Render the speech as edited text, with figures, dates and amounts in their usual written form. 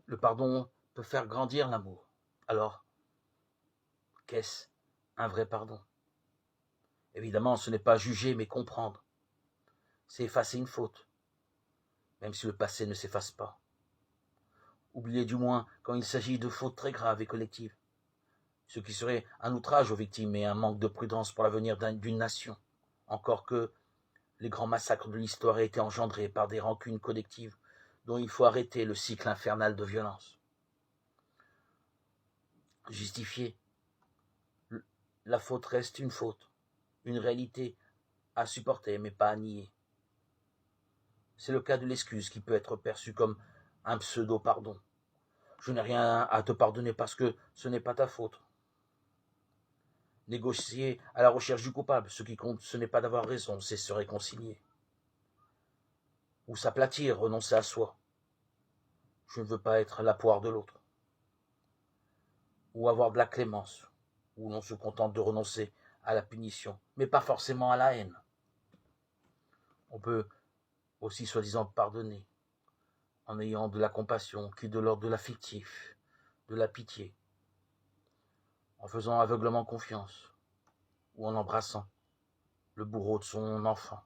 Le pardon peut faire grandir l'amour. Alors, qu'est-ce un vrai pardon? Évidemment, ce n'est pas juger, mais comprendre. C'est effacer une faute, même si le passé ne s'efface pas. Oublier du moins quand il s'agit de fautes très graves et collectives, ce qui serait un outrage aux victimes et un manque de prudence pour l'avenir d'une nation, encore que les grands massacres de l'histoire aient été engendrés par des rancunes collectives dont il faut arrêter le cycle infernal de violence. Justifier, la faute reste une faute, une réalité à supporter mais pas à nier. C'est le cas de l'excuse qui peut être perçue comme un pseudo-pardon. Je n'ai rien à te pardonner parce que ce n'est pas ta faute. Négocier à la recherche du coupable, ce qui compte, ce n'est pas d'avoir raison, c'est se réconcilier. Ou s'aplatir, renoncer à soi. Je ne veux pas être la poire de l'autre. Ou avoir de la clémence, où l'on se contente de renoncer à la punition, mais pas forcément à la haine. On peut aussi soi-disant pardonner, en ayant de la compassion, qui est de l'ordre de l'affectif, de la pitié, en faisant aveuglement confiance, ou en embrassant le bourreau de son enfant.